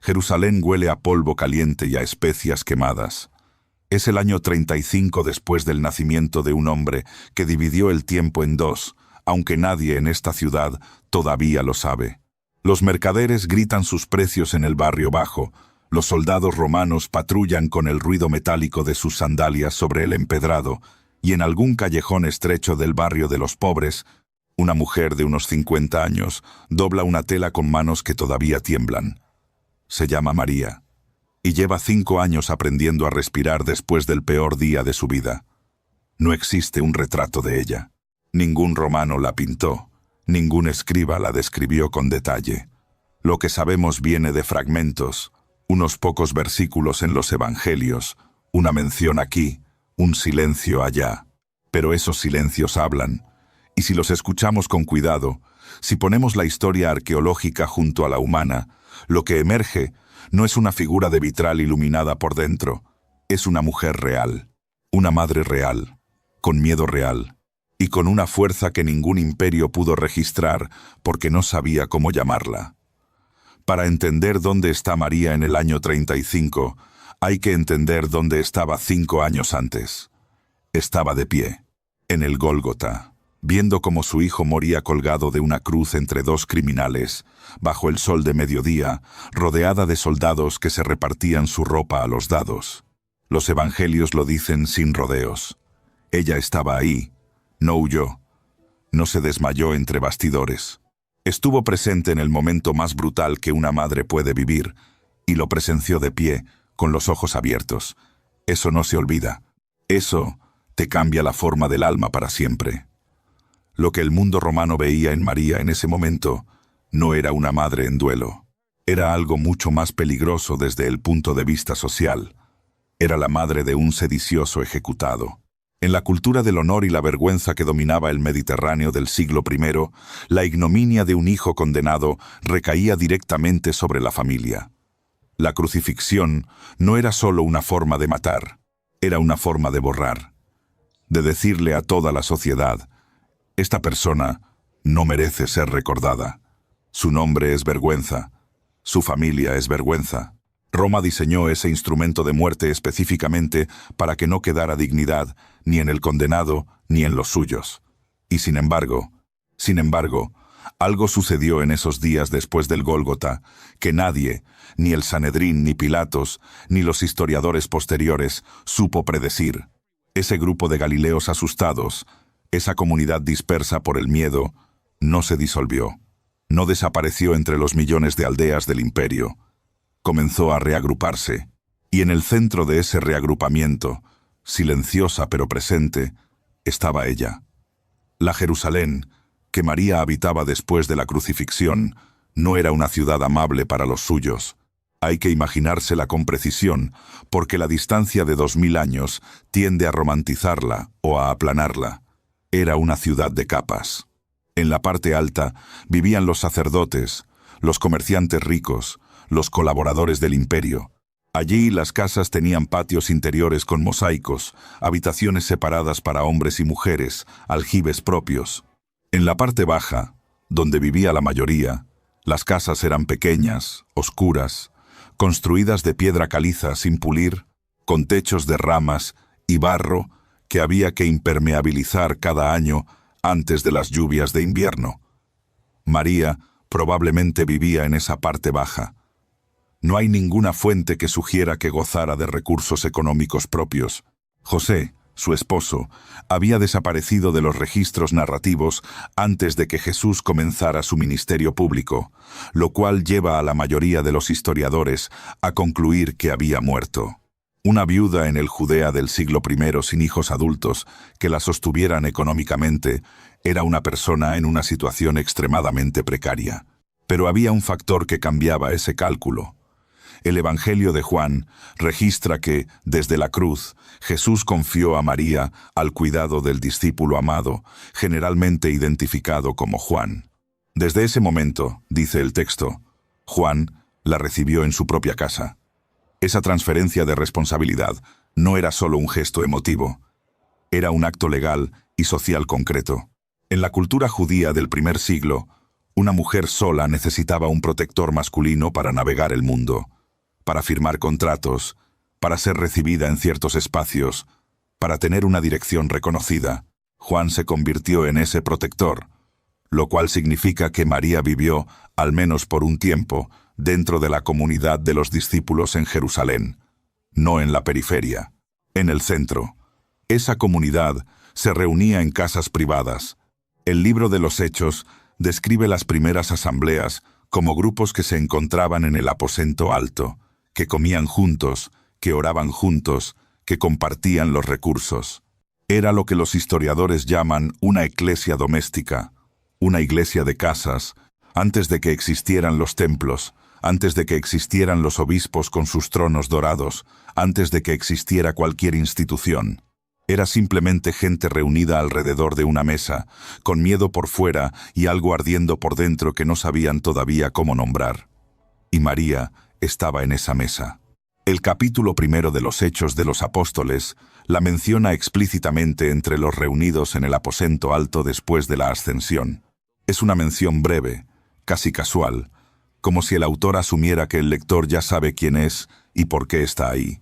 Jerusalén huele a polvo caliente y a especias quemadas. Es el año 35 después del nacimiento de un hombre que dividió el tiempo en dos, aunque nadie en esta ciudad todavía lo sabe. Los mercaderes gritan sus precios en el barrio bajo, los soldados romanos patrullan con el ruido metálico de sus sandalias sobre el empedrado, y en algún callejón estrecho del barrio de los pobres, una mujer de unos 50 años dobla una tela con manos que todavía tiemblan. Se llama María, y lleva 5 años aprendiendo a respirar después del peor día de su vida. No existe un retrato de ella. Ningún romano la pintó, ningún escriba la describió con detalle. Lo que sabemos viene de fragmentos, unos pocos versículos en los evangelios, una mención aquí, un silencio allá. Pero esos silencios hablan, y si los escuchamos con cuidado, si ponemos la historia arqueológica junto a la humana, lo que emerge no es una figura de vitral iluminada por dentro, es una mujer real, una madre real, con miedo real, y con una fuerza que ningún imperio pudo registrar porque no sabía cómo llamarla. Para entender dónde está María en el año 35, hay que entender dónde estaba 5 años antes. Estaba de pie, en el Gólgota, viendo cómo su hijo moría colgado de una cruz entre 2 criminales, bajo el sol de mediodía, rodeada de soldados que se repartían su ropa a los dados. Los evangelios lo dicen sin rodeos. Ella estaba ahí, no huyó, no se desmayó entre bastidores. Estuvo presente en el momento más brutal que una madre puede vivir, y lo presenció de pie, con los ojos abiertos. Eso no se olvida. Eso te cambia la forma del alma para siempre. Lo que el mundo romano veía en María en ese momento no era una madre en duelo. Era algo mucho más peligroso desde el punto de vista social. Era la madre de un sedicioso ejecutado. En la cultura del honor y la vergüenza que dominaba el Mediterráneo del siglo I, la ignominia de un hijo condenado recaía directamente sobre la familia. La crucifixión no era solo una forma de matar, era una forma de borrar, de decirle a toda la sociedad: esta persona no merece ser recordada. Su nombre es vergüenza, su familia es vergüenza. Roma diseñó ese instrumento de muerte específicamente para que no quedara dignidad ni en el condenado ni en los suyos. Y sin embargo, algo sucedió en esos días después del Gólgota que nadie, ni el Sanedrín, ni Pilatos, ni los historiadores posteriores, supo predecir. Ese grupo de galileos asustados, esa comunidad dispersa por el miedo, no se disolvió, no desapareció entre los millones de aldeas del imperio. Comenzó a reagruparse, y en el centro de ese reagrupamiento, silenciosa pero presente, estaba ella. La Jerusalén, que María habitaba después de la crucifixión, no era una ciudad amable para los suyos. Hay que imaginársela con precisión, porque la distancia de 2000 años tiende a romantizarla o a aplanarla. Era una ciudad de capas. En la parte alta vivían los sacerdotes, los comerciantes ricos, los colaboradores del imperio. Allí las casas tenían patios interiores con mosaicos, habitaciones separadas para hombres y mujeres, aljibes propios. En la parte baja, donde vivía la mayoría, las casas eran pequeñas, oscuras, construidas de piedra caliza sin pulir, con techos de ramas y barro que había que impermeabilizar cada año antes de las lluvias de invierno. María probablemente vivía en esa parte baja. No hay ninguna fuente que sugiera que gozara de recursos económicos propios. José, su esposo, había desaparecido de los registros narrativos antes de que Jesús comenzara su ministerio público, lo cual lleva a la mayoría de los historiadores a concluir que había muerto. Una viuda en el Judea del siglo I sin hijos adultos que la sostuvieran económicamente era una persona en una situación extremadamente precaria. Pero había un factor que cambiaba ese cálculo. El Evangelio de Juan registra que, desde la cruz, Jesús confió a María al cuidado del discípulo amado, generalmente identificado como Juan. Desde ese momento, dice el texto, Juan la recibió en su propia casa. Esa transferencia de responsabilidad no era solo un gesto emotivo, era un acto legal y social concreto. En la cultura judía del primer siglo, una mujer sola necesitaba un protector masculino para navegar el mundo. para firmar contratos, para ser recibida en ciertos espacios, para tener una dirección reconocida. Juan se convirtió en ese protector, lo cual significa que María vivió, al menos por un tiempo, dentro de la comunidad de los discípulos en Jerusalén, no en la periferia, en el centro. Esa comunidad se reunía en casas privadas. El libro de los Hechos describe las primeras asambleas como grupos que se encontraban en el aposento alto, que comían juntos, que oraban juntos, que compartían los recursos. Era lo que los historiadores llaman una eclesia doméstica, una iglesia de casas, antes de que existieran los templos, antes de que existieran los obispos con sus tronos dorados, antes de que existiera cualquier institución. Era simplemente gente reunida alrededor de una mesa, con miedo por fuera y algo ardiendo por dentro que no sabían todavía cómo nombrar. Y María estaba en esa mesa. El capítulo 1 de los Hechos de los Apóstoles la menciona explícitamente entre los reunidos en el aposento alto después de la ascensión. Es una mención breve, casi casual, como si el autor asumiera que el lector ya sabe quién es y por qué está ahí.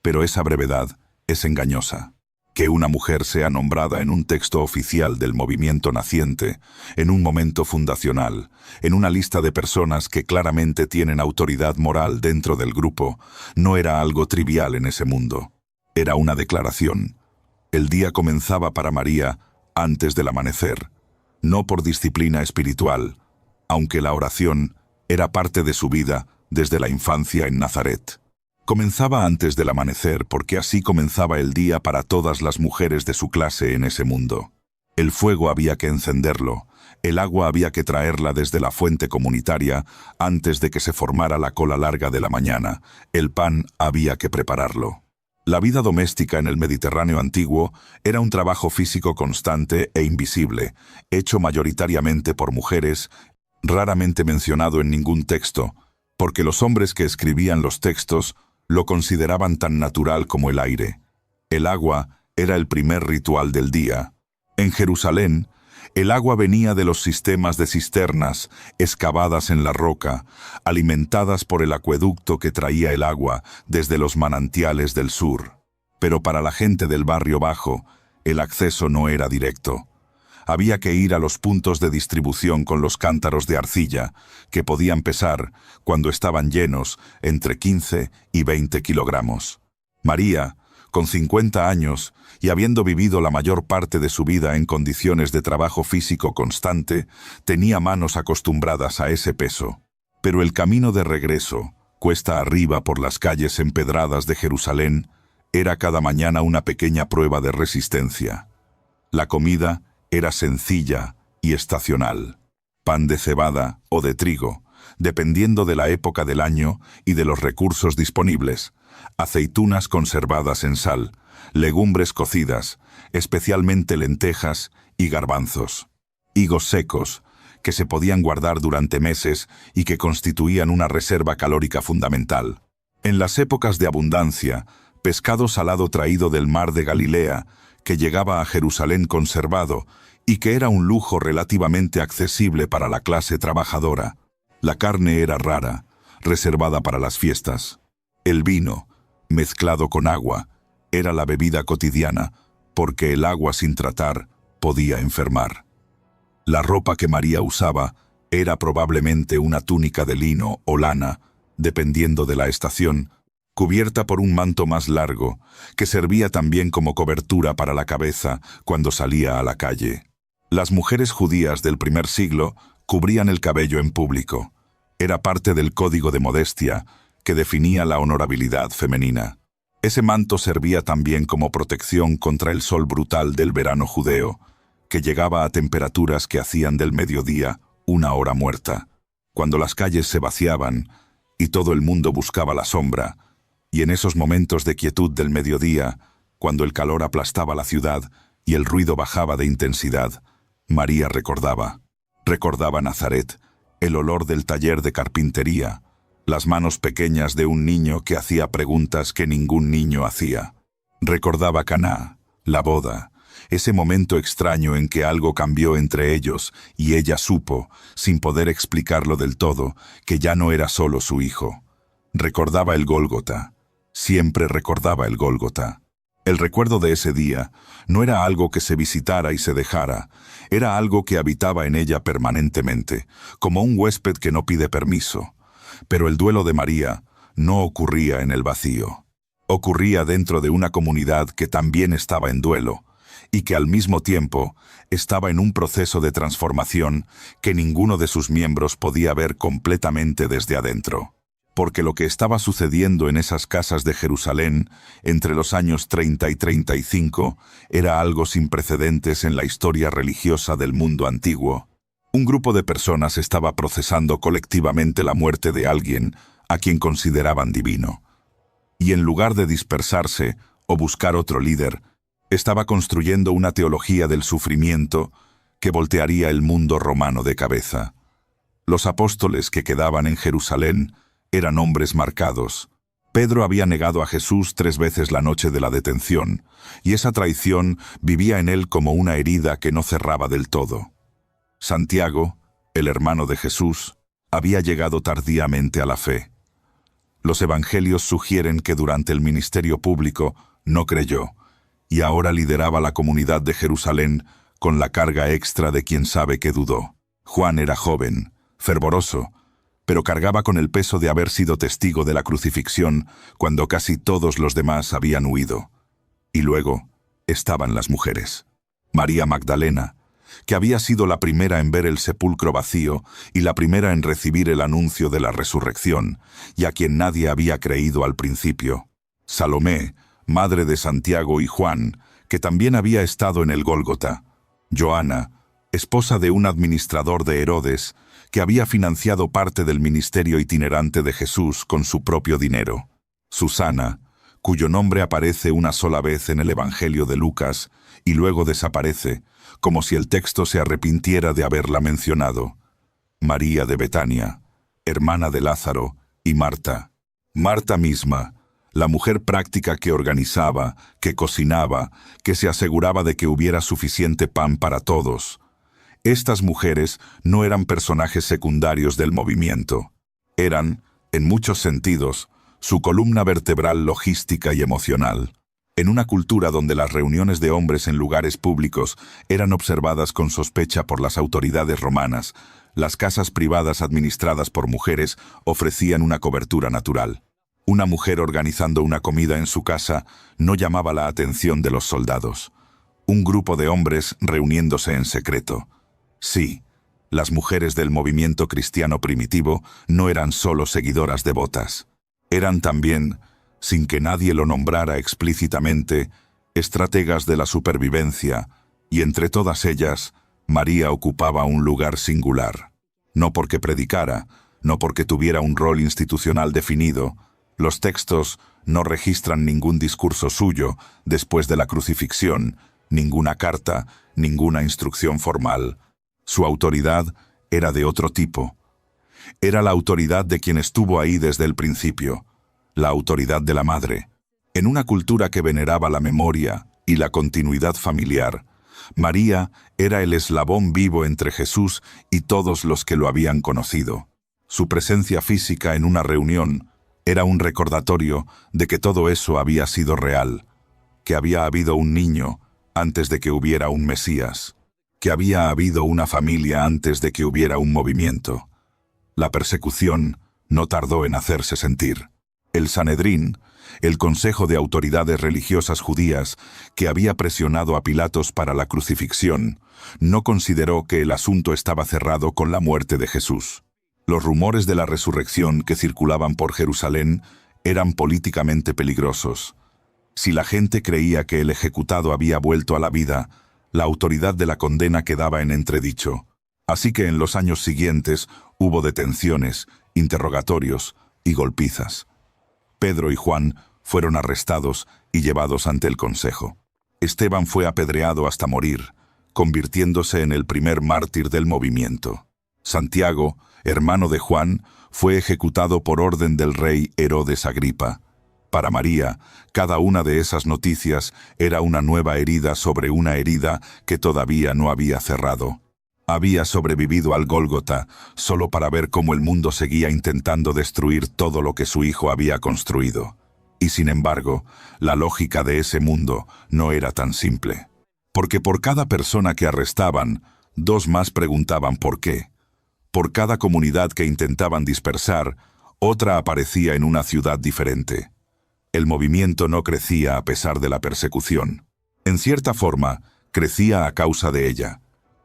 Pero esa brevedad es engañosa. Que una mujer sea nombrada en un texto oficial del movimiento naciente, en un momento fundacional, en una lista de personas que claramente tienen autoridad moral dentro del grupo, no era algo trivial en ese mundo. Era una declaración. El día comenzaba para María antes del amanecer, no por disciplina espiritual, aunque la oración era parte de su vida desde la infancia en Nazaret. Comenzaba antes del amanecer porque así comenzaba el día para todas las mujeres de su clase en ese mundo. El fuego había que encenderlo, el agua había que traerla desde la fuente comunitaria antes de que se formara la cola larga de la mañana, el pan había que prepararlo. La vida doméstica en el Mediterráneo antiguo era un trabajo físico constante e invisible, hecho mayoritariamente por mujeres, raramente mencionado en ningún texto, porque los hombres que escribían los textos lo consideraban tan natural como el aire. El agua era el primer ritual del día. En Jerusalén, el agua venía de los sistemas de cisternas, excavadas en la roca, alimentadas por el acueducto que traía el agua desde los manantiales del sur. Pero para la gente del barrio bajo, el acceso no era directo. Había que ir a los puntos de distribución con los cántaros de arcilla, que podían pesar, cuando estaban llenos, entre 15 y 20 kilogramos. María, con 50 años y habiendo vivido la mayor parte de su vida en condiciones de trabajo físico constante, tenía manos acostumbradas a ese peso. Pero el camino de regreso, cuesta arriba por las calles empedradas de Jerusalén, era cada mañana una pequeña prueba de resistencia. La comida era sencilla y estacional. Pan de cebada o de trigo, dependiendo de la época del año y de los recursos disponibles. Aceitunas conservadas en sal, legumbres cocidas, especialmente lentejas y garbanzos. Higos secos, que se podían guardar durante meses y que constituían una reserva calórica fundamental. En las épocas de abundancia, pescado salado traído del mar de Galilea, que llegaba a Jerusalén conservado y que era un lujo relativamente accesible para la clase trabajadora. La carne era rara, reservada para las fiestas. El vino, mezclado con agua, era la bebida cotidiana, porque el agua sin tratar podía enfermar. La ropa que María usaba era probablemente una túnica de lino o lana, dependiendo de la estación, cubierta por un manto más largo, que servía también como cobertura para la cabeza cuando salía a la calle. Las mujeres judías del primer siglo cubrían el cabello en público. Era parte del código de modestia que definía la honorabilidad femenina. Ese manto servía también como protección contra el sol brutal del verano judeo, que llegaba a temperaturas que hacían del mediodía una hora muerta, cuando las calles se vaciaban y todo el mundo buscaba la sombra. Y en esos momentos de quietud del mediodía, cuando el calor aplastaba la ciudad y el ruido bajaba de intensidad, María recordaba Nazaret, el olor del taller de carpintería, las manos pequeñas de un niño que hacía preguntas que ningún niño hacía. Recordaba Caná, la boda, ese momento extraño en que algo cambió entre ellos y ella supo, sin poder explicarlo del todo, que ya no era solo su hijo. Recordaba el Gólgota. Siempre recordaba el Gólgota. El recuerdo de ese día no era algo que se visitara y se dejara, era algo que habitaba en ella permanentemente, como un huésped que no pide permiso. Pero el duelo de María no ocurría en el vacío. Ocurría dentro de una comunidad que también estaba en duelo, y que al mismo tiempo estaba en un proceso de transformación que ninguno de sus miembros podía ver completamente desde adentro. Porque lo que estaba sucediendo en esas casas de Jerusalén entre los años 30 y 35 era algo sin precedentes en la historia religiosa del mundo antiguo. Un grupo de personas estaba procesando colectivamente la muerte de alguien a quien consideraban divino. Y en lugar de dispersarse o buscar otro líder, estaba construyendo una teología del sufrimiento que voltearía el mundo romano de cabeza. Los apóstoles que quedaban en Jerusalén eran hombres marcados. Pedro había negado a Jesús 3 veces la noche de la detención, y esa traición vivía en él como una herida que no cerraba del todo. Santiago, el hermano de Jesús, había llegado tardíamente a la fe. Los evangelios sugieren que durante el ministerio público no creyó, y ahora lideraba la comunidad de Jerusalén con la carga extra de quien sabe que dudó. Juan era joven, fervoroso, pero cargaba con el peso de haber sido testigo de la crucifixión cuando casi todos los demás habían huido. Y luego estaban las mujeres. María Magdalena, que había sido la primera en ver el sepulcro vacío y la primera en recibir el anuncio de la resurrección, y a quien nadie había creído al principio. Salomé, madre de Santiago y Juan, que también había estado en el Gólgota. Joana, esposa de un administrador de Herodes, que había financiado parte del ministerio itinerante de Jesús con su propio dinero. Susana, cuyo nombre aparece una sola vez en el Evangelio de Lucas y luego desaparece, como si el texto se arrepintiera de haberla mencionado. María de Betania, hermana de Lázaro, y Marta. Marta misma, la mujer práctica que organizaba, que cocinaba, que se aseguraba de que hubiera suficiente pan para todos. Estas mujeres no eran personajes secundarios del movimiento. Eran, en muchos sentidos, su columna vertebral logística y emocional. En una cultura donde las reuniones de hombres en lugares públicos eran observadas con sospecha por las autoridades romanas, las casas privadas administradas por mujeres ofrecían una cobertura natural. Una mujer organizando una comida en su casa no llamaba la atención de los soldados. Un grupo de hombres reuniéndose en secreto. Sí, las mujeres del movimiento cristiano primitivo no eran solo seguidoras devotas. Eran también, sin que nadie lo nombrara explícitamente, estrategas de la supervivencia, y entre todas ellas, María ocupaba un lugar singular. No porque predicara, no porque tuviera un rol institucional definido, los textos no registran ningún discurso suyo después de la crucifixión, ninguna carta, ninguna instrucción formal. Su autoridad era de otro tipo. Era la autoridad de quien estuvo ahí desde el principio, la autoridad de la madre. En una cultura que veneraba la memoria y la continuidad familiar, María era el eslabón vivo entre Jesús y todos los que lo habían conocido. Su presencia física en una reunión era un recordatorio de que todo eso había sido real, que había habido un niño antes de que hubiera un Mesías, que había habido una familia antes de que hubiera un movimiento. La persecución no tardó en hacerse sentir. El Sanedrín, el Consejo de Autoridades Religiosas Judías, que había presionado a Pilatos para la crucifixión, no consideró que el asunto estaba cerrado con la muerte de Jesús. Los rumores de la resurrección que circulaban por Jerusalén eran políticamente peligrosos. Si la gente creía que el ejecutado había vuelto a la vida, la autoridad de la condena quedaba en entredicho. Así que en los años siguientes hubo detenciones, interrogatorios y golpizas. Pedro y Juan fueron arrestados y llevados ante el consejo. Esteban fue apedreado hasta morir, convirtiéndose en el primer mártir del movimiento. Santiago, hermano de Juan, fue ejecutado por orden del rey Herodes Agripa. Para María, cada una de esas noticias era una nueva herida sobre una herida que todavía no había cerrado. Había sobrevivido al Gólgota solo para ver cómo el mundo seguía intentando destruir todo lo que su hijo había construido. Y sin embargo, la lógica de ese mundo no era tan simple. Porque por cada persona que arrestaban, dos más preguntaban por qué. Por cada comunidad que intentaban dispersar, otra aparecía en una ciudad diferente. El movimiento no crecía a pesar de la persecución. En cierta forma, crecía a causa de ella.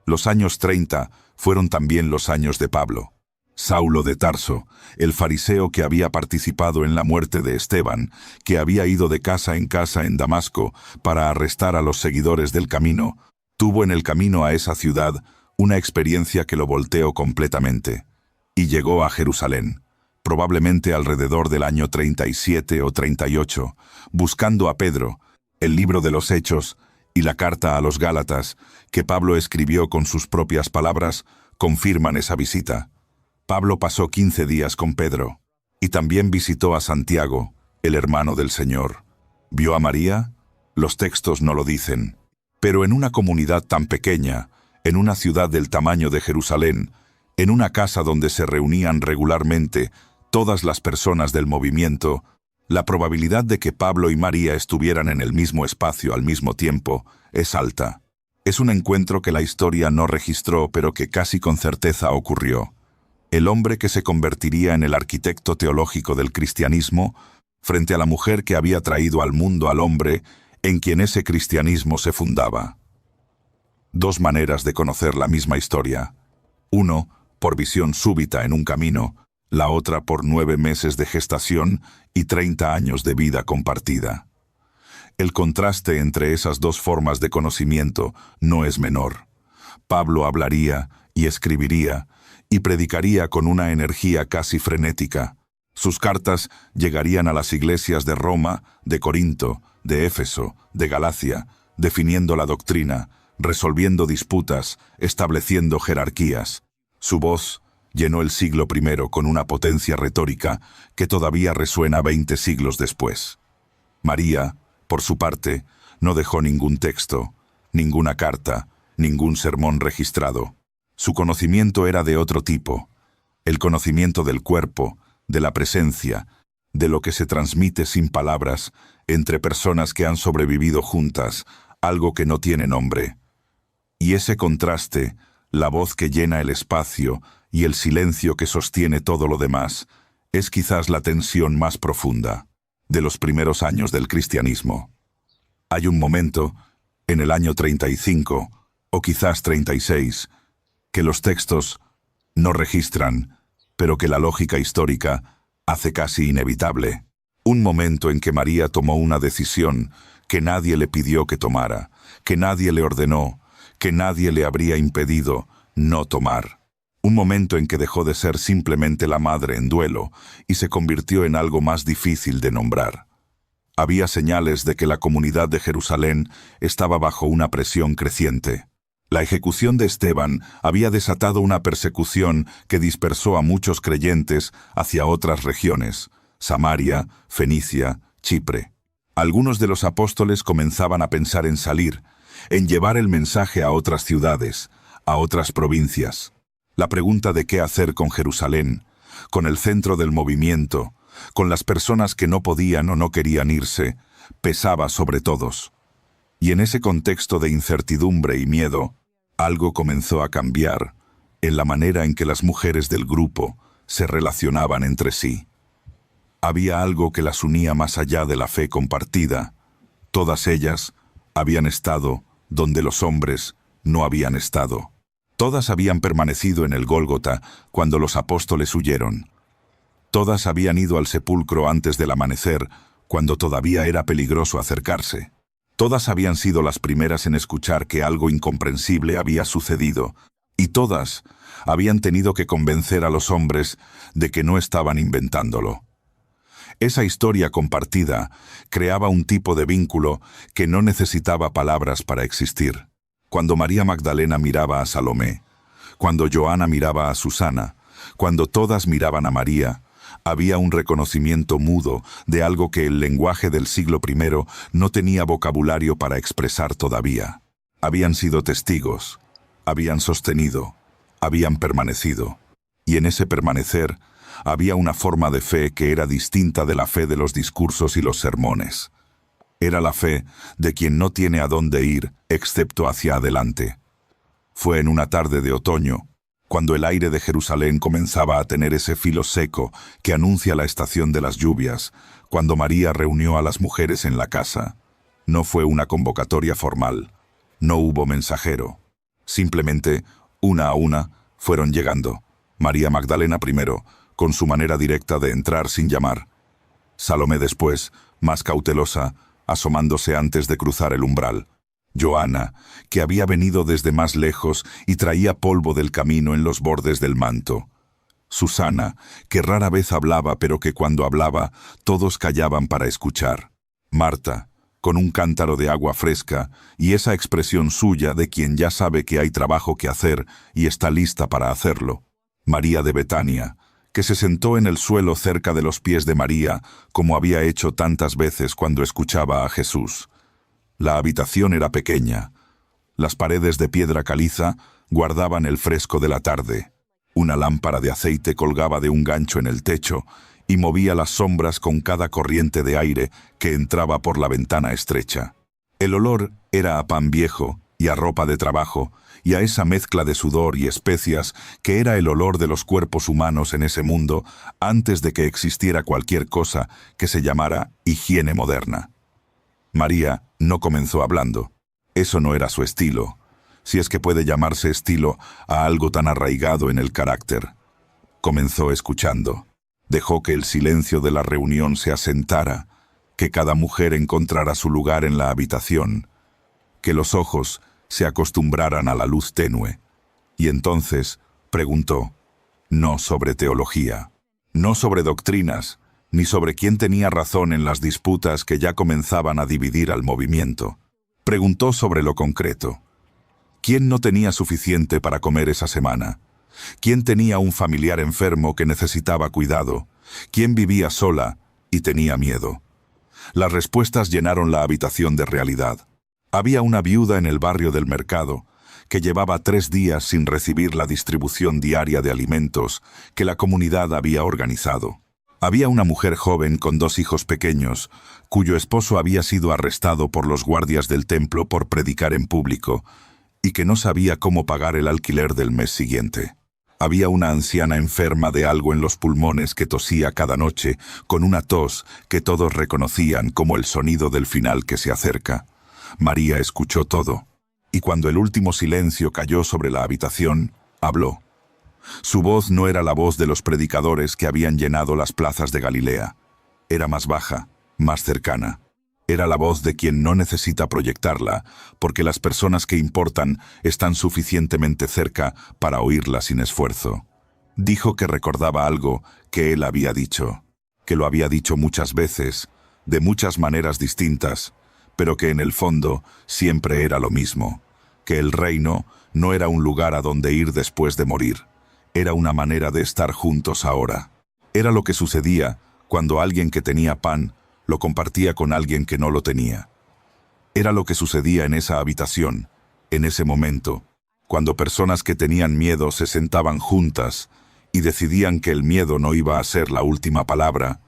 Los años 30 fueron también los años de Pablo. Saulo de Tarso, el fariseo que había participado en la muerte de Esteban, que había ido de casa en Damasco para arrestar a los seguidores del camino, tuvo en el camino a esa ciudad una experiencia que lo volteó completamente. Y llegó a Jerusalén, probablemente alrededor del año 37 o 38, buscando a Pedro, el libro de los Hechos y la carta a los Gálatas, que Pablo escribió con sus propias palabras, confirman esa visita. Pablo pasó 15 días con Pedro, y también visitó a Santiago, el hermano del Señor. ¿Vio a María? Los textos no lo dicen. Pero en una comunidad tan pequeña, en una ciudad del tamaño de Jerusalén, en una casa donde se reunían regularmente todas las personas del movimiento, la probabilidad de que Pablo y María estuvieran en el mismo espacio al mismo tiempo es alta. Es un encuentro que la historia no registró, pero que casi con certeza ocurrió. El hombre que se convertiría en el arquitecto teológico del cristianismo, frente a la mujer que había traído al mundo al hombre en quien ese cristianismo se fundaba. Dos maneras de conocer la misma historia. Uno, por visión súbita en un camino, la otra por 9 meses de gestación y 30 años de vida compartida. El contraste entre esas dos formas de conocimiento no es menor. Pablo hablaría y escribiría y predicaría con una energía casi frenética. Sus cartas llegarían a las iglesias de Roma, de Corinto, de Éfeso, de Galacia, definiendo la doctrina, resolviendo disputas, estableciendo jerarquías. Su voz llenó el siglo I con una potencia retórica que todavía resuena 20 siglos después. María, por su parte, no dejó ningún texto, ninguna carta, ningún sermón registrado. Su conocimiento era de otro tipo, el conocimiento del cuerpo, de la presencia, de lo que se transmite sin palabras entre personas que han sobrevivido juntas, algo que no tiene nombre. Y ese contraste, la voz que llena el espacio y el silencio que sostiene todo lo demás, es quizás la tensión más profunda de los primeros años del cristianismo. Hay un momento, en el año 35, o quizás 36, que los textos no registran, pero que la lógica histórica hace casi inevitable. Un momento en que María tomó una decisión que nadie le pidió que tomara, que nadie le ordenó, que nadie le habría impedido no tomar. Un momento en que dejó de ser simplemente la madre en duelo y se convirtió en algo más difícil de nombrar. Había señales de que la comunidad de Jerusalén estaba bajo una presión creciente. La ejecución de Esteban había desatado una persecución que dispersó a muchos creyentes hacia otras regiones, Samaria, Fenicia, Chipre. Algunos de los apóstoles comenzaban a pensar en salir, en llevar el mensaje a otras ciudades, a otras provincias. La pregunta de qué hacer con Jerusalén, con el centro del movimiento, con las personas que no podían o no querían irse, pesaba sobre todos. Y en ese contexto de incertidumbre y miedo, algo comenzó a cambiar en la manera en que las mujeres del grupo se relacionaban entre sí. Había algo que las unía más allá de la fe compartida. Todas ellas habían estado donde los hombres no habían estado. Todas habían permanecido en el Gólgota cuando los apóstoles huyeron. Todas habían ido al sepulcro antes del amanecer, cuando todavía era peligroso acercarse. Todas habían sido las primeras en escuchar que algo incomprensible había sucedido, y todas habían tenido que convencer a los hombres de que no estaban inventándolo. Esa historia compartida creaba un tipo de vínculo que no necesitaba palabras para existir. Cuando María Magdalena miraba a Salomé, cuando Joana miraba a Susana, cuando todas miraban a María, había un reconocimiento mudo de algo que el lenguaje del siglo I no tenía vocabulario para expresar todavía. Habían sido testigos, Habían sostenido, habían permanecido, y en ese permanecer había una forma de fe que era distinta de la fe de los discursos y los sermones. Era la fe de quien no tiene a dónde ir excepto hacia adelante. Fue en una tarde de otoño, cuando el aire de Jerusalén comenzaba a tener ese filo seco que anuncia la estación de las lluvias, cuando María reunió a las mujeres en la casa. No fue una convocatoria formal, no hubo mensajero. Simplemente, una a una, fueron llegando. María Magdalena primero, con su manera directa de entrar sin llamar. Salomé después, más cautelosa, asomándose antes de cruzar el umbral. Joana, que había venido desde más lejos y traía polvo del camino en los bordes del manto. Susana, que rara vez hablaba, pero que cuando hablaba, todos callaban para escuchar. Marta, con un cántaro de agua fresca y esa expresión suya de quien ya sabe que hay trabajo que hacer y está lista para hacerlo. María de Betania, que se sentó en el suelo cerca de los pies de María, como había hecho tantas veces cuando escuchaba a Jesús. La habitación era pequeña. Las paredes de piedra caliza guardaban el fresco de la tarde. Una lámpara de aceite colgaba de un gancho en el techo y movía las sombras con cada corriente de aire que entraba por la ventana estrecha. El olor era a pan viejo y a ropa de trabajo, y a esa mezcla de sudor y especias que era el olor de los cuerpos humanos en ese mundo antes de que existiera cualquier cosa que se llamara higiene moderna. María no comenzó hablando. Eso no era su estilo, si es que puede llamarse estilo a algo tan arraigado en el carácter. Comenzó escuchando. Dejó que el silencio de la reunión se asentara, que cada mujer encontrara su lugar en la habitación, que los ojos se acostumbraran a la luz tenue. Y entonces preguntó, no sobre teología, no sobre doctrinas, ni sobre quién tenía razón en las disputas que ya comenzaban a dividir al movimiento. Preguntó sobre lo concreto. ¿Quién no tenía suficiente para comer esa semana? ¿Quién tenía un familiar enfermo que necesitaba cuidado? ¿Quién vivía sola y tenía miedo? Las respuestas llenaron la habitación de realidad. Había una viuda en el barrio del mercado que llevaba 3 días sin recibir la distribución diaria de alimentos que la comunidad había organizado. Había una mujer joven con 2 hijos pequeños, cuyo esposo había sido arrestado por los guardias del templo por predicar en público, y que no sabía cómo pagar el alquiler del mes siguiente. Había una anciana enferma de algo en los pulmones que tosía cada noche, con una tos que todos reconocían como el sonido del final que se acerca. María escuchó todo, y cuando el último silencio cayó sobre la habitación, habló. Su voz no era la voz de los predicadores que habían llenado las plazas de Galilea. Era más baja, más cercana. Era la voz de quien no necesita proyectarla, porque las personas que importan están suficientemente cerca para oírla sin esfuerzo. Dijo que recordaba algo que él había dicho, que lo había dicho muchas veces, de muchas maneras distintas, pero que en el fondo siempre era lo mismo, que el reino no era un lugar a donde ir después de morir, era una manera de estar juntos ahora. Era lo que sucedía cuando alguien que tenía pan lo compartía con alguien que no lo tenía. Era lo que sucedía en esa habitación, en ese momento, cuando personas que tenían miedo se sentaban juntas y decidían que el miedo no iba a ser la última palabra.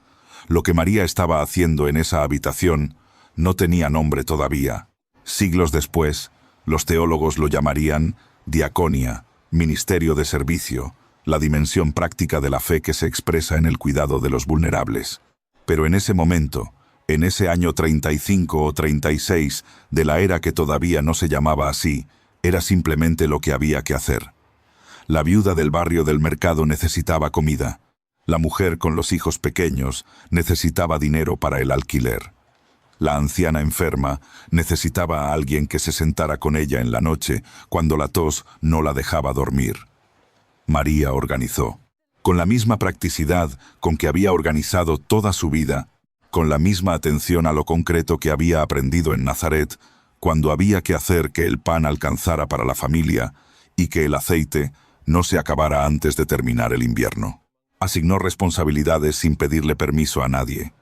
Lo que María estaba haciendo en esa habitación no tenía nombre todavía. Siglos después, los teólogos lo llamarían diaconia, ministerio de servicio, la dimensión práctica de la fe que se expresa en el cuidado de los vulnerables. Pero en ese momento, en ese año 35 o 36 de la era que todavía no se llamaba así, era simplemente lo que había que hacer. La viuda del barrio del mercado necesitaba comida. La mujer con los hijos pequeños necesitaba dinero para el alquiler. La anciana enferma necesitaba a alguien que se sentara con ella en la noche cuando la tos no la dejaba dormir. María organizó. Con la misma practicidad con que había organizado toda su vida, con la misma atención a lo concreto que había aprendido en Nazaret, cuando había que hacer que el pan alcanzara para la familia y que el aceite no se acabara antes de terminar el invierno. Asignó responsabilidades sin pedirle permiso a nadie.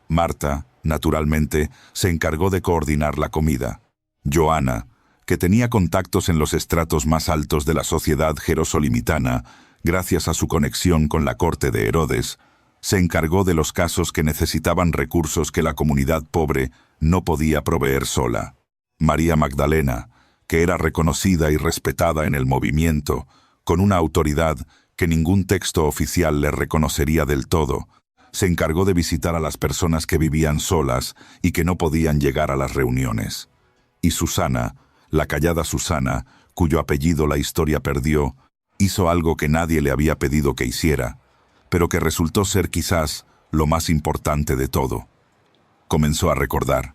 Marta, naturalmente, se encargó de coordinar la comida. Joana, que tenía contactos en los estratos más altos de la sociedad jerosolimitana, gracias a su conexión con la corte de Herodes, se encargó de los casos que necesitaban recursos que la comunidad pobre no podía proveer sola. María Magdalena, que era reconocida y respetada en el movimiento, con una autoridad que ningún texto oficial le reconocería del todo, se encargó de visitar a las personas que vivían solas y que no podían llegar a las reuniones. Y Susana, la callada Susana, cuyo apellido la historia perdió, hizo algo que nadie le había pedido que hiciera, pero que resultó ser quizás lo más importante de todo. Comenzó a recordar,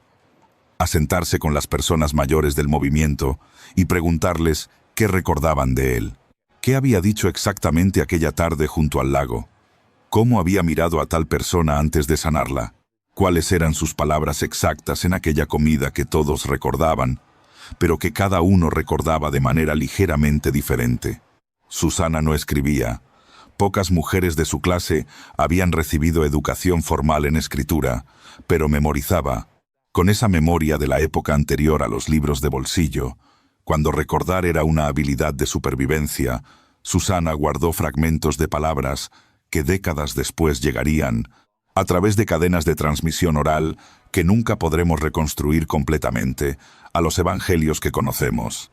a sentarse con las personas mayores del movimiento y preguntarles qué recordaban de él. ¿Qué había dicho exactamente aquella tarde junto al lago? ¿Cómo había mirado a tal persona antes de sanarla? ¿Cuáles eran sus palabras exactas en aquella comida que todos recordaban, pero que cada uno recordaba de manera ligeramente diferente? Susana no escribía. Pocas mujeres de su clase habían recibido educación formal en escritura, pero memorizaba. Con esa memoria de la época anterior a los libros de bolsillo, cuando recordar era una habilidad de supervivencia, Susana guardó fragmentos de palabras que décadas después llegarían, a través de cadenas de transmisión oral que nunca podremos reconstruir completamente, a los evangelios que conocemos.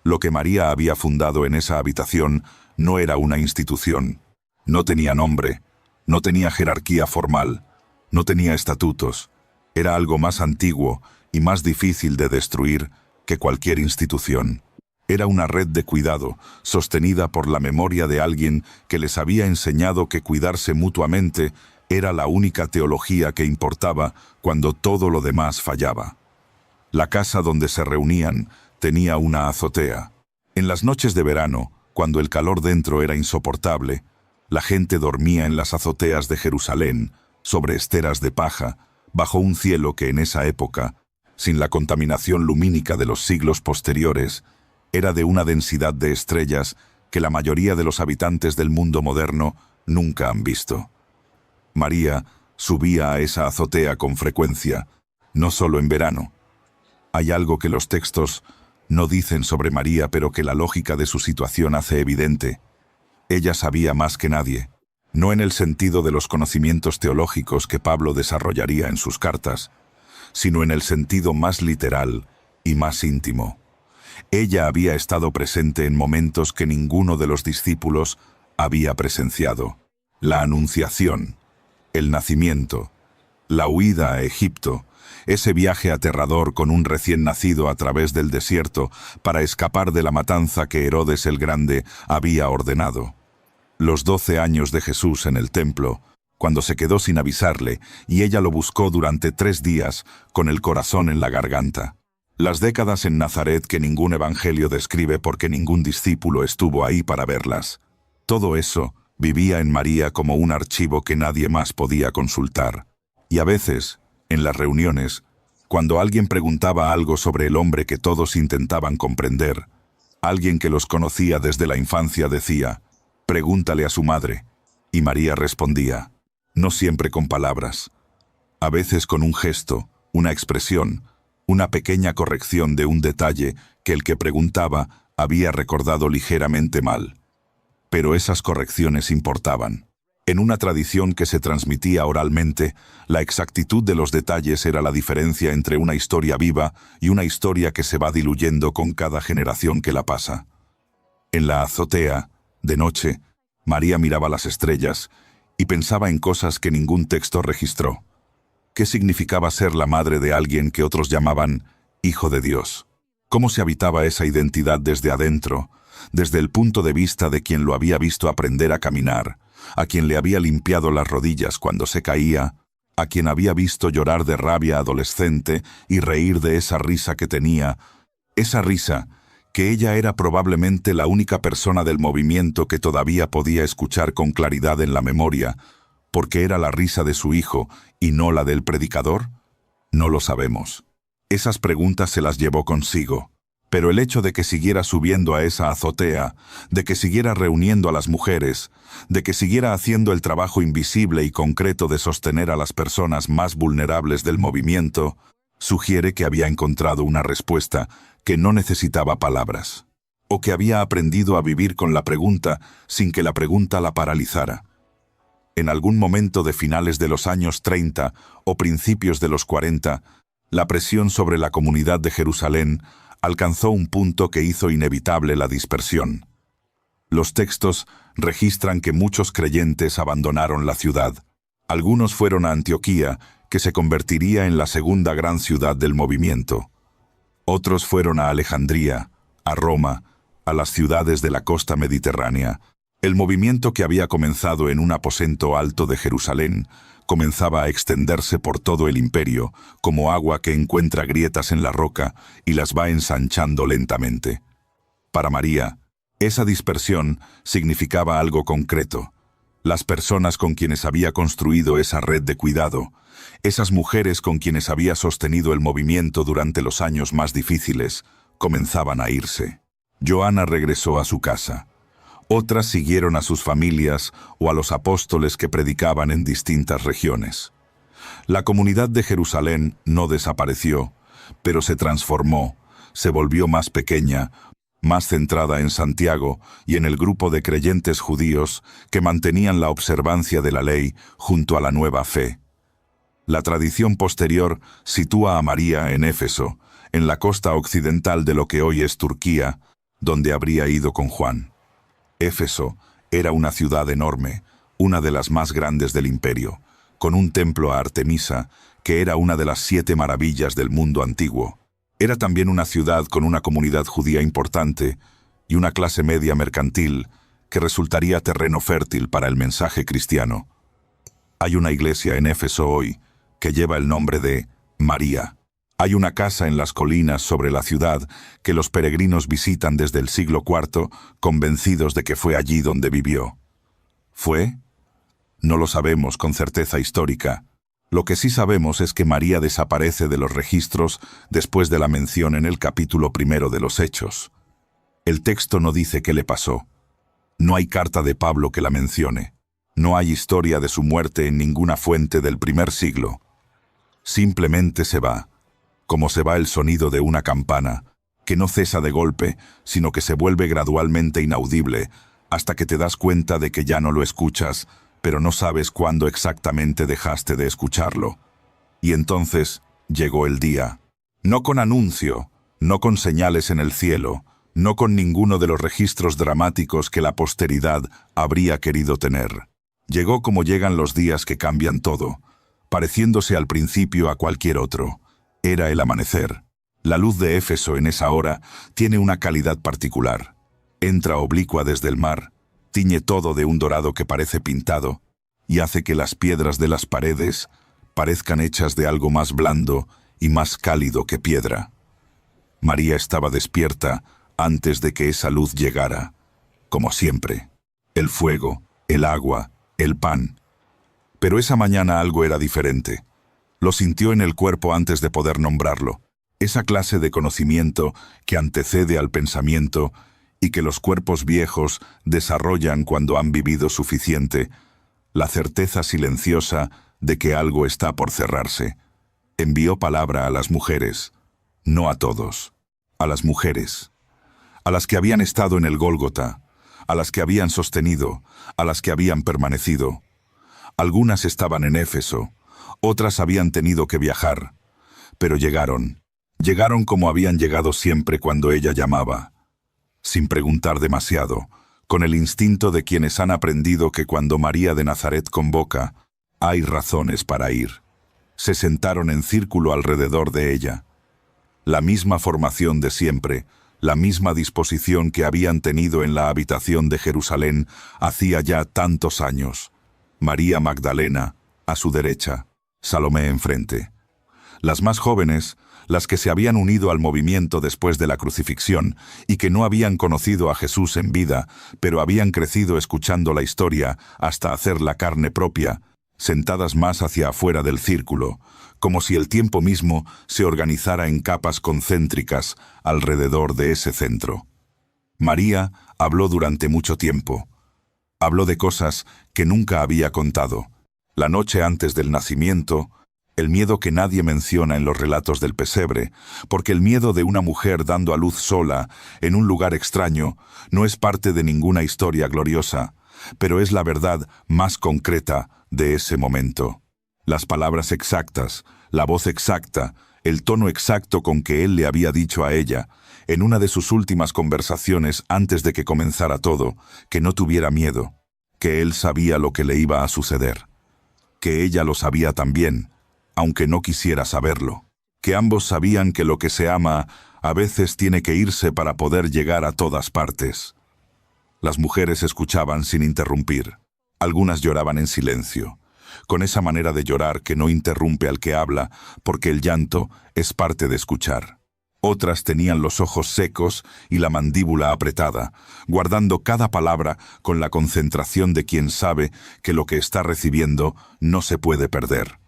Lo que María había fundado en esa habitación no era una institución. No tenía nombre, no tenía jerarquía formal, no tenía estatutos. Era algo más antiguo y más difícil de destruir que cualquier institución. Era una red de cuidado, sostenida por la memoria de alguien que les había enseñado que cuidarse mutuamente era la única teología que importaba cuando todo lo demás fallaba. La casa donde se reunían tenía una azotea. En las noches de verano, cuando el calor dentro era insoportable, la gente dormía en las azoteas de Jerusalén, sobre esteras de paja, bajo un cielo que en esa época, sin la contaminación lumínica de los siglos posteriores, era de una densidad de estrellas que la mayoría de los habitantes del mundo moderno nunca han visto. María subía a esa azotea con frecuencia, no solo en verano. Hay algo que los textos no dicen sobre María, pero que la lógica de su situación hace evidente. Ella sabía más que nadie, no en el sentido de los conocimientos teológicos que Pablo desarrollaría en sus cartas, sino en el sentido más literal y más íntimo. Ella había estado presente en momentos que ninguno de los discípulos había presenciado. La Anunciación, el nacimiento, la huida a Egipto, ese viaje aterrador con un recién nacido a través del desierto para escapar de la matanza que Herodes el Grande había ordenado. Los 12 años de Jesús en el templo, cuando se quedó sin avisarle y ella lo buscó durante 3 días con el corazón en la garganta. Las décadas en Nazaret que ningún evangelio describe porque ningún discípulo estuvo ahí para verlas. Todo eso vivía en María como un archivo que nadie más podía consultar. Y a veces, en las reuniones, cuando alguien preguntaba algo sobre el hombre que todos intentaban comprender, alguien que los conocía desde la infancia decía, «Pregúntale a su madre», y María respondía, no siempre con palabras, a veces con un gesto, una expresión, una pequeña corrección de un detalle que el que preguntaba había recordado ligeramente mal. Pero esas correcciones importaban. En una tradición que se transmitía oralmente, la exactitud de los detalles era la diferencia entre una historia viva y una historia que se va diluyendo con cada generación que la pasa. En la azotea, de noche, María miraba las estrellas y pensaba en cosas que ningún texto registró. ¿Qué significaba ser la madre de alguien que otros llamaban Hijo de Dios? ¿Cómo se habitaba esa identidad desde adentro, desde el punto de vista de quien lo había visto aprender a caminar, a quien le había limpiado las rodillas cuando se caía, a quien había visto llorar de rabia adolescente y reír de esa risa que tenía, esa risa que ella era probablemente la única persona del movimiento que todavía podía escuchar con claridad en la memoria, porque era la risa de su hijo y no la del predicador? No lo sabemos. Esas preguntas se las llevó consigo. Pero el hecho de que siguiera subiendo a esa azotea, de que siguiera reuniendo a las mujeres, de que siguiera haciendo el trabajo invisible y concreto de sostener a las personas más vulnerables del movimiento, sugiere que había encontrado una respuesta que no necesitaba palabras, o que había aprendido a vivir con la pregunta sin que la pregunta la paralizara. En algún momento de finales de los años 30 o principios de los 40, la presión sobre la comunidad de Jerusalén alcanzó un punto que hizo inevitable la dispersión. Los textos registran que muchos creyentes abandonaron la ciudad. Algunos fueron a Antioquía, que se convertiría en la segunda gran ciudad del movimiento. Otros fueron a Alejandría, a Roma, a las ciudades de la costa mediterránea. El movimiento que había comenzado en un aposento alto de Jerusalén comenzaba a extenderse por todo el imperio, como agua que encuentra grietas en la roca y las va ensanchando lentamente. Para María, esa dispersión significaba algo concreto. Las personas con quienes había construido esa red de cuidado, esas mujeres con quienes había sostenido el movimiento durante los años más difíciles, comenzaban a irse. Joana regresó a su casa. Otras siguieron a sus familias o a los apóstoles que predicaban en distintas regiones. La comunidad de Jerusalén no desapareció, pero se transformó, se volvió más pequeña, más centrada en Santiago y en el grupo de creyentes judíos que mantenían la observancia de la ley junto a la nueva fe. La tradición posterior sitúa a María en Éfeso, en la costa occidental de lo que hoy es Turquía, donde habría ido con Juan. Éfeso era una ciudad enorme, una de las más grandes del imperio, con un templo a Artemisa, que era una de las 7 maravillas del mundo antiguo. Era también una ciudad con una comunidad judía importante y una clase media mercantil que resultaría terreno fértil para el mensaje cristiano. Hay una iglesia en Éfeso hoy que lleva el nombre de María. Hay una casa en las colinas sobre la ciudad que los peregrinos visitan desde el siglo IV, convencidos de que fue allí donde vivió. ¿Fue? No lo sabemos con certeza histórica. Lo que sí sabemos es que María desaparece de los registros después de la mención en el capítulo 1 de los Hechos. El texto no dice qué le pasó. No hay carta de Pablo que la mencione. No hay historia de su muerte en ninguna fuente del primer siglo. Simplemente se va, como se va el sonido de una campana, que no cesa de golpe, sino que se vuelve gradualmente inaudible, hasta que te das cuenta de que ya no lo escuchas, pero no sabes cuándo exactamente dejaste de escucharlo. Y entonces llegó el día. No con anuncio, no con señales en el cielo, no con ninguno de los registros dramáticos que la posteridad habría querido tener. Llegó como llegan los días que cambian todo, pareciéndose al principio a cualquier otro. Era el amanecer. La luz de Éfeso en esa hora tiene una calidad particular. Entra oblicua desde el mar, tiñe todo de un dorado que parece pintado y hace que las piedras de las paredes parezcan hechas de algo más blando y más cálido que piedra. María estaba despierta antes de que esa luz llegara, como siempre. El fuego, el agua, el pan. Pero esa mañana algo era diferente. Lo sintió en el cuerpo antes de poder nombrarlo. Esa clase de conocimiento que antecede al pensamiento y que los cuerpos viejos desarrollan cuando han vivido suficiente. La certeza silenciosa de que algo está por cerrarse. Envió palabra a las mujeres, no a todos, a las mujeres, a las que habían estado en el Gólgota, a las que habían sostenido, a las que habían permanecido. Algunas estaban en Éfeso, otras habían tenido que viajar, pero llegaron. Llegaron como habían llegado siempre cuando ella llamaba, sin preguntar demasiado, con el instinto de quienes han aprendido que cuando María de Nazaret convoca, hay razones para ir. Se sentaron en círculo alrededor de ella. La misma formación de siempre, la misma disposición que habían tenido en la habitación de Jerusalén hacía ya tantos años. María Magdalena, a su derecha, Salomé enfrente. Las más jóvenes, las que se habían unido al movimiento después de la crucifixión y que no habían conocido a Jesús en vida, pero habían crecido escuchando la historia hasta hacer la carne propia, sentadas más hacia afuera del círculo, como si el tiempo mismo se organizara en capas concéntricas alrededor de ese centro. María habló durante mucho tiempo. Habló de cosas que nunca había contado. La noche antes del nacimiento, el miedo que nadie menciona en los relatos del pesebre, porque el miedo de una mujer dando a luz sola, en un lugar extraño, no es parte de ninguna historia gloriosa, pero es la verdad más concreta de ese momento. Las palabras exactas, la voz exacta, el tono exacto con que él le había dicho a ella, en una de sus últimas conversaciones antes de que comenzara todo, que no tuviera miedo, que él sabía lo que le iba a suceder, que ella lo sabía también, aunque no quisiera saberlo, que ambos sabían que lo que se ama a veces tiene que irse para poder llegar a todas partes. Las mujeres escuchaban sin interrumpir. Algunas lloraban en silencio, con esa manera de llorar que no interrumpe al que habla, porque el llanto es parte de escuchar. Otras tenían los ojos secos y la mandíbula apretada, guardando cada palabra con la concentración de quien sabe que lo que está recibiendo no se puede perder.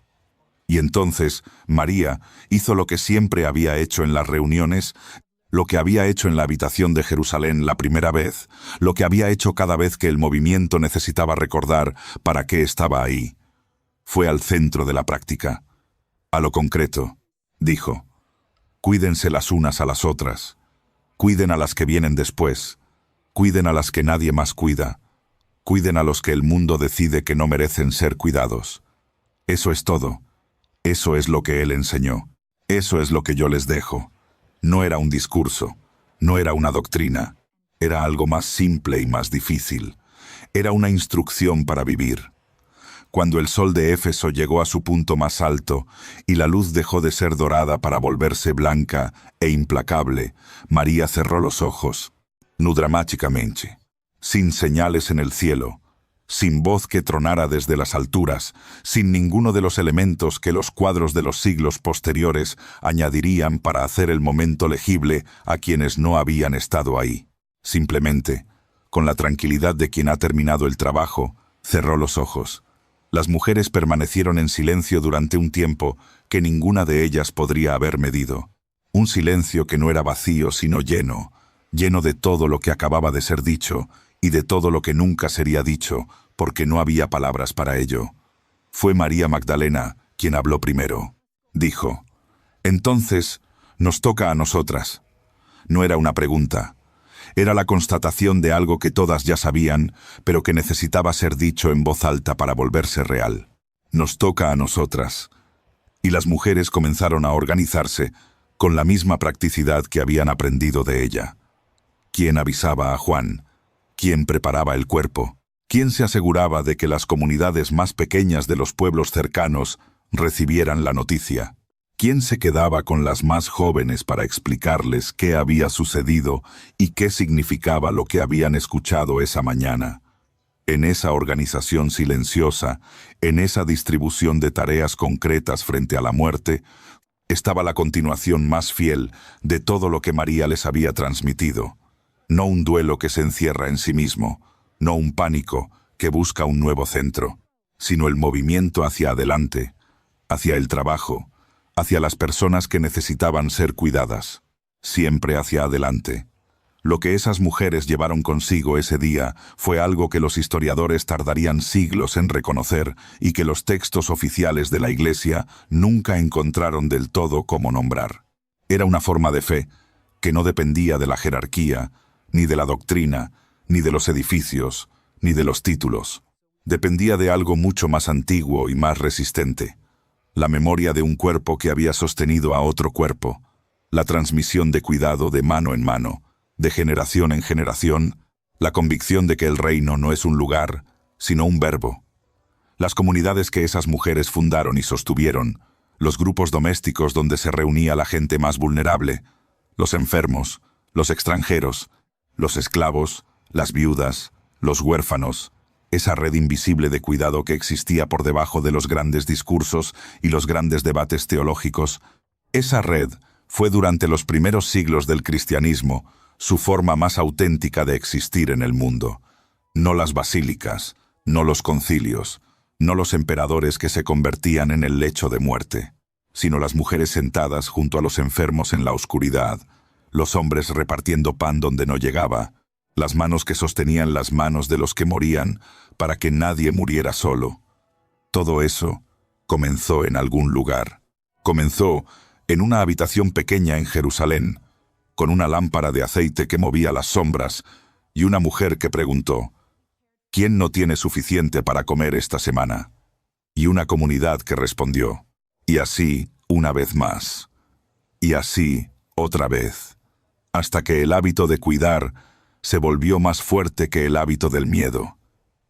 Y entonces María hizo lo que siempre había hecho en las reuniones, lo que había hecho en la habitación de Jerusalén la primera vez, lo que había hecho cada vez que el movimiento necesitaba recordar para qué estaba ahí. Fue al centro de la práctica. A lo concreto, dijo: cuídense las unas a las otras, cuiden a las que vienen después, cuiden a las que nadie más cuida, cuiden a los que el mundo decide que no merecen ser cuidados. Eso es todo. Eso es lo que él enseñó. Eso es lo que yo les dejo. No era un discurso, no era una doctrina, era algo más simple y más difícil. Era una instrucción para vivir. Cuando el sol de Éfeso llegó a su punto más alto y la luz dejó de ser dorada para volverse blanca e implacable, María cerró los ojos, nudramáticamente, sin señales en el cielo, sin voz que tronara desde las alturas, sin ninguno de los elementos que los cuadros de los siglos posteriores añadirían para hacer el momento legible a quienes no habían estado ahí. Simplemente, con la tranquilidad de quien ha terminado el trabajo, cerró los ojos. Las mujeres permanecieron en silencio durante un tiempo que ninguna de ellas podría haber medido. Un silencio que no era vacío sino lleno, lleno de todo lo que acababa de ser dicho, y de todo lo que nunca sería dicho, porque no había palabras para ello. Fue María Magdalena quien habló primero. Dijo: entonces, nos toca a nosotras. No era una pregunta. Era la constatación de algo que todas ya sabían, pero que necesitaba ser dicho en voz alta para volverse real. Nos toca a nosotras. Y las mujeres comenzaron a organizarse con la misma practicidad que habían aprendido de ella. ¿Quién avisaba a Juan? ¿Quién preparaba el cuerpo? ¿Quién se aseguraba de que las comunidades más pequeñas de los pueblos cercanos recibieran la noticia? ¿Quién se quedaba con las más jóvenes para explicarles qué había sucedido y qué significaba lo que habían escuchado esa mañana? En esa organización silenciosa, en esa distribución de tareas concretas frente a la muerte, estaba la continuación más fiel de todo lo que María les había transmitido. No un duelo que se encierra en sí mismo, no un pánico que busca un nuevo centro, sino el movimiento hacia adelante, hacia el trabajo, hacia las personas que necesitaban ser cuidadas, siempre hacia adelante. Lo que esas mujeres llevaron consigo ese día fue algo que los historiadores tardarían siglos en reconocer y que los textos oficiales de la Iglesia nunca encontraron del todo cómo nombrar. Era una forma de fe que no dependía de la jerarquía, ni de la doctrina, ni de los edificios, ni de los títulos. Dependía de algo mucho más antiguo y más resistente. La memoria de un cuerpo que había sostenido a otro cuerpo, la transmisión de cuidado de mano en mano, de generación en generación, la convicción de que el reino no es un lugar, sino un verbo. Las comunidades que esas mujeres fundaron y sostuvieron, los grupos domésticos donde se reunía la gente más vulnerable, los enfermos, los extranjeros, los esclavos, las viudas, los huérfanos, esa red invisible de cuidado que existía por debajo de los grandes discursos y los grandes debates teológicos, esa red fue durante los primeros siglos del cristianismo su forma más auténtica de existir en el mundo. No las basílicas, no los concilios, no los emperadores que se convertían en el lecho de muerte, sino las mujeres sentadas junto a los enfermos en la oscuridad, los hombres repartiendo pan donde no llegaba, las manos que sostenían las manos de los que morían para que nadie muriera solo. Todo eso Comenzó en algún lugar. Comenzó en una habitación pequeña en Jerusalén, con una lámpara de aceite que movía las sombras y una mujer que preguntó: ¿quién no tiene suficiente para comer esta semana? Y una comunidad que respondió. Y así, una vez más. Y así, otra vez. Hasta que el hábito de cuidar se volvió más fuerte que el hábito del miedo.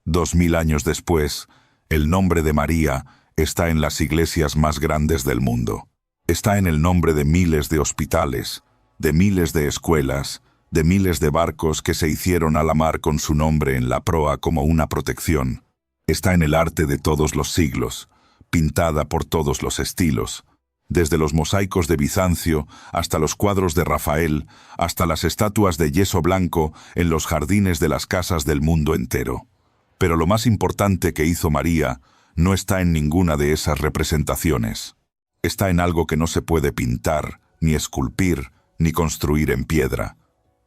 2000 años después, el nombre de María está en las iglesias más grandes del mundo. Está en el nombre de miles de hospitales, de miles de escuelas, de miles de barcos que se hicieron a la mar con su nombre en la proa como una protección. Está en el arte de todos los siglos, pintada por todos los estilos, desde los mosaicos de Bizancio hasta los cuadros de Rafael, hasta las estatuas de yeso blanco en los jardines de las casas del mundo entero. Pero lo más importante que hizo María no está en ninguna de esas representaciones. Está en algo que no se puede pintar, ni esculpir, ni construir en piedra.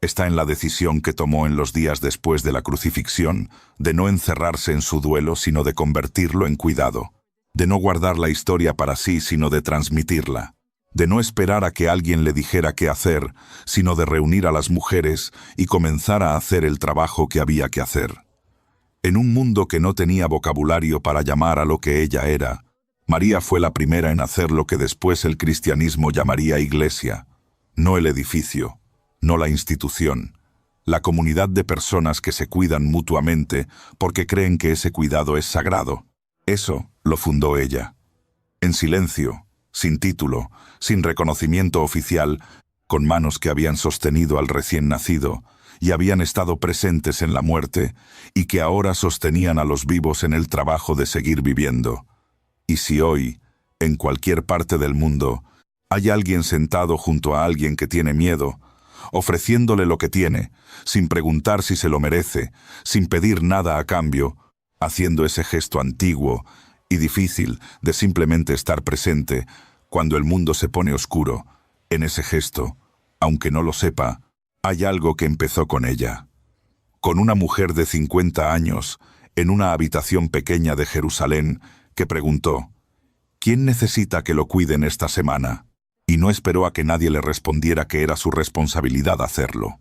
Está en la decisión que tomó en los días después de la crucifixión de no encerrarse en su duelo, sino de convertirlo en cuidado, de no guardar la historia para sí, sino de transmitirla, de no esperar a que alguien le dijera qué hacer, sino de reunir a las mujeres y comenzar a hacer el trabajo que había que hacer. En un mundo que no tenía vocabulario para llamar a lo que ella era, María fue la primera en hacer lo que después el cristianismo llamaría iglesia, no el edificio, no la institución, la comunidad de personas que se cuidan mutuamente porque creen que ese cuidado es sagrado. Eso lo fundó ella. En silencio, sin título, sin reconocimiento oficial, con manos que habían sostenido al recién nacido y habían estado presentes en la muerte y que ahora sostenían a los vivos en el trabajo de seguir viviendo. Y si hoy, en cualquier parte del mundo, hay alguien sentado junto a alguien que tiene miedo, ofreciéndole lo que tiene, sin preguntar si se lo merece, sin pedir nada a cambio, haciendo ese gesto antiguo y difícil de simplemente estar presente cuando el mundo se pone oscuro, en ese gesto, aunque no lo sepa, hay algo que empezó con ella. Con una mujer de 50 años, en una habitación pequeña de Jerusalén, que preguntó: ¿quién necesita que lo cuiden esta semana? Y no esperó a que nadie le respondiera que era su responsabilidad hacerlo.